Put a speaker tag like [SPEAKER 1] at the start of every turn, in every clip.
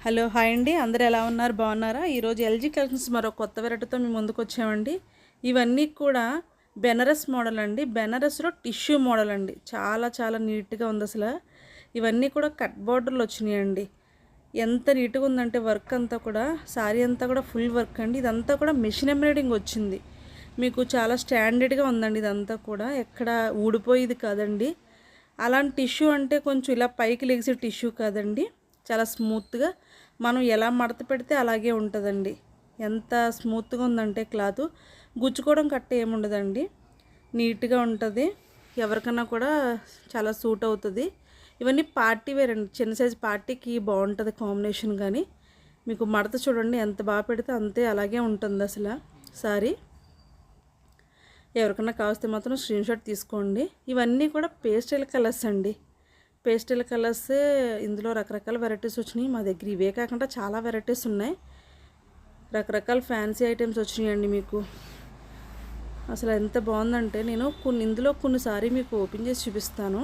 [SPEAKER 1] Hello hi అండి, అందరూ ఎలా ఉన్నారు? బాగున్నారా? ఈరోజు ఎల్జీ కలెక్షన్స్ మరో కొత్త వెరైటీతో మేము ముందుకు వచ్చామండి. ఇవన్నీ కూడా బెనారస్ మోడల్ అండి. బెనారస్లో టిష్యూ మోడల్ అండి. చాలా చాలా నీట్గా ఉంది అసలు. ఇవన్నీ కూడా కట్ బార్డర్లు వచ్చినాయండి. ఎంత నీట్గా ఉందంటే వర్క్ అంతా కూడా, శారీ అంతా కూడా ఫుల్ వర్క్ అండి. ఇదంతా కూడా మిషన్ ఎంబ్రాయిడింగ్ వచ్చింది. మీకు చాలా స్టాండర్డ్గా ఉందండి. ఇదంతా కూడా ఎక్కడ ఊడిపోయేది కాదండి. అలాంటి టిష్యూ అంటే కొంచెం ఇలా పైకి లెగిసే టిష్యూ కాదండి. చాలా స్మూత్గా మనం ఎలా మడత పెడితే అలాగే ఉంటుందండి. ఎంత స్మూత్గా ఉందంటే క్లాత్ గుచ్చుకోవడం కట్ట ఏముండదండి. నీట్గా ఉంటుంది. ఎవరికన్నా కూడా చాలా సూట్ అవుతుంది. ఇవన్నీ పార్టీ వేర్ అండి. చిన్న సైజు పార్టీకి బాగుంటుంది కాంబినేషన్. కానీ మీకు మడత చూడండి ఎంత బాగా పెడితే అంతే అలాగే ఉంటుంది అసలు సారీ. ఎవరికన్నా కావస్తే మాత్రం స్క్రీన్ షాట్ తీసుకోండి. ఇవన్నీ కూడా పేస్టల్ కలర్స్ అండి. పేస్టల్ కలర్స్ ఇందులో రకరకాల వెరైటీస్ వచ్చినాయి మా దగ్గర. ఇవే కాకుండా చాలా వెరైటీస్ ఉన్నాయి. రకరకాల ఫ్యాన్సీ ఐటమ్స్ వచ్చినాయండి మీకు. అసలు ఎంత బాగుందంటే నేను ఇందులో కొన్నిసారి మీకు ఓపెన్ చేసి చూపిస్తాను.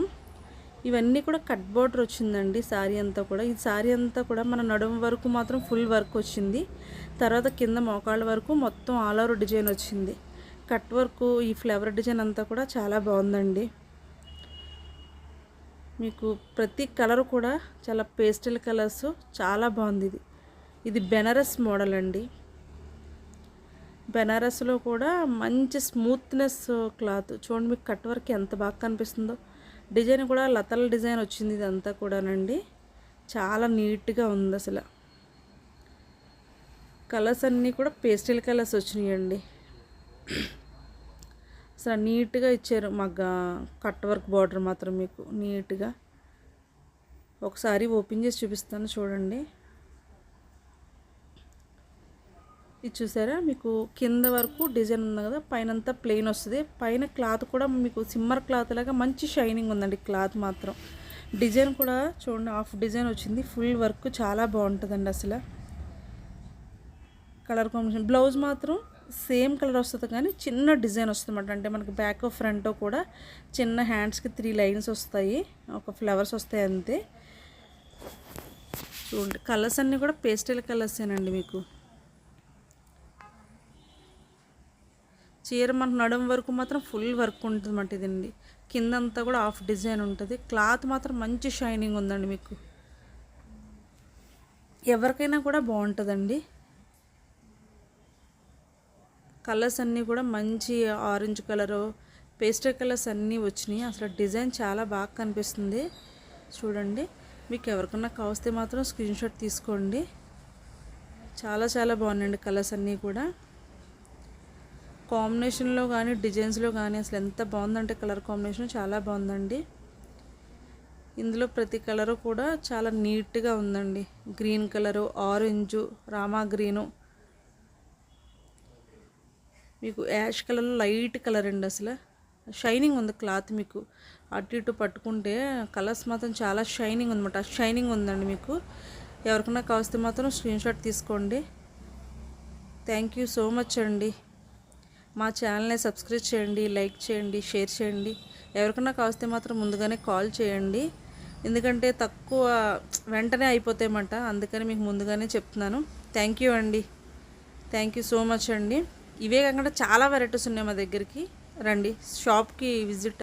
[SPEAKER 1] ఇవన్నీ కూడా కట్ బోర్డర్ వచ్చిందండి. శారీ అంతా కూడా, ఈ శారీ అంతా కూడా మన నడుము వరకు మాత్రం ఫుల్ వర్క్ వచ్చింది. తర్వాత కింద మోకాళ్ళ వరకు మొత్తం ఆల్ ఓవర్ డిజైన్ వచ్చింది. కట్ వర్క్, ఈ ఫ్లవర్ డిజైన్ అంతా కూడా చాలా బాగుందండి. మీకు ప్రతి కలర్ కూడా చాలా పేస్టల్ కలర్స్, చాలా బాగుంది. ఇది బెనారస్ మోడల్ అండి. బెనారస్లో కూడా మంచి స్మూత్నెస్ క్లాత్ చూడండి. మీకు కట్ వర్క్ ఎంత బాగా కనిపిస్తుందో. డిజైన్ కూడా లతల డిజైన్ వచ్చింది. ఇదంతా కూడానండి చాలా నీట్గా ఉంది అసలు. కలర్స్ అన్నీ కూడా పేస్టల్ కలర్స్ వచ్చినాయండి. అసలు నీట్గా ఇచ్చారు. మగ్గ కట్ వర్క్ బార్డర్ మాత్రం మీకు నీట్గా. ఒకసారి ఓపెన్ చేసి చూపిస్తాను చూడండి. ఇది చూసారా, మీకు కింద వరకు డిజైన్ ఉంది కదా, పైన అంతా ప్లెయిన్ వస్తుంది. పైన క్లాత్ కూడా మీకు సిమ్మర్ క్లాత్ లాగా మంచి షైనింగ్ ఉందండి. క్లాత్ మాత్రం డిజైన్ కూడా చూడండి, హాఫ్ డిజైన్ వచ్చింది. ఫుల్ వర్క్ చాలా బాగుంటుందండి అసలు. కలర్ కాంబినేషన్ బ్లౌజ్ మాత్రం సేమ్ కలర్ వస్తుంది, కానీ చిన్న డిజైన్ వస్తుంది అన్నమాట. అంటే మనకి బ్యాక్ ఫ్రంట్ కూడా చిన్న హ్యాండ్స్కి 3 లైన్స్ వస్తాయి, ఒక ఫ్లవర్స్ వస్తాయి అంతే. చూడండి కలర్స్ అన్నీ కూడా పేస్టల్ కలర్సేనండి. మీకు చీర మనకు నడుము వరకు మాత్రం ఫుల్ వర్క్ ఉంటుంది అన్నమాట. ఇదండి కిందంతా కూడా హాఫ్ డిజైన్ ఉంటుంది. క్లాత్ మాత్రం మంచి షైనింగ్ ఉందండి. మీకు ఎవరికైనా కూడా బాగుంటుందండి. కలర్స్ అన్నీ కూడా మంచి ఆరెంజ్ కలరు, పేస్టల్ కలర్స్ అన్నీ వచ్చినాయి. అసలు డిజైన్ చాలా బాగా కనిపిస్తుంది చూడండి. మీకు ఎవరికన్నా కావస్తే మాత్రం స్క్రీన్ షాట్ తీసుకోండి. చాలా చాలా బాగున్నాయండి కలర్స్ అన్నీ కూడా. కాంబినేషన్లో కానీ డిజైన్స్లో కానీ అసలు ఎంత బాగుందంటే కలర్ కాంబినేషన్ చాలా బాగుందండి. ఇందులో ప్రతి కలరు కూడా చాలా నీట్గా ఉందండి. Green colour, orange, Rama green, మీకు యాష్ కలర్లో లైట్ కలర్ అండి. అసలు షైనింగ్ ఉంది క్లాత్. మీకు అటు ఇటు పట్టుకుంటే కలర్స్ మాత్రం చాలా షైనింగ్ ఉందన్నమాట. షైనింగ్ ఉందండి. మీకు ఎవరికైనా కావస్తే మాత్రం స్క్రీన్ షాట్ తీసుకోండి. థ్యాంక్ యూ సో మచ్ అండి. మా ఛానల్ని సబ్స్క్రైబ్ చేయండి, లైక్ చేయండి, షేర్ చేయండి. ఎవరికైనా కావస్తే మాత్రం ముందుగానే కాల్ చేయండి, ఎందుకంటే తక్కువ వెంటనే అయిపోతాయన్నమాట. అందుకని మీకు ముందుగానే చెప్తున్నాను. థ్యాంక్ యూ అండి. థ్యాంక్ యూ సో మచ్ అండి. ఇవే కాకుండా చాలా వెరైటీస్ ఉన్నాయి మా దగ్గరికి. రండి, షాప్కి విజిట్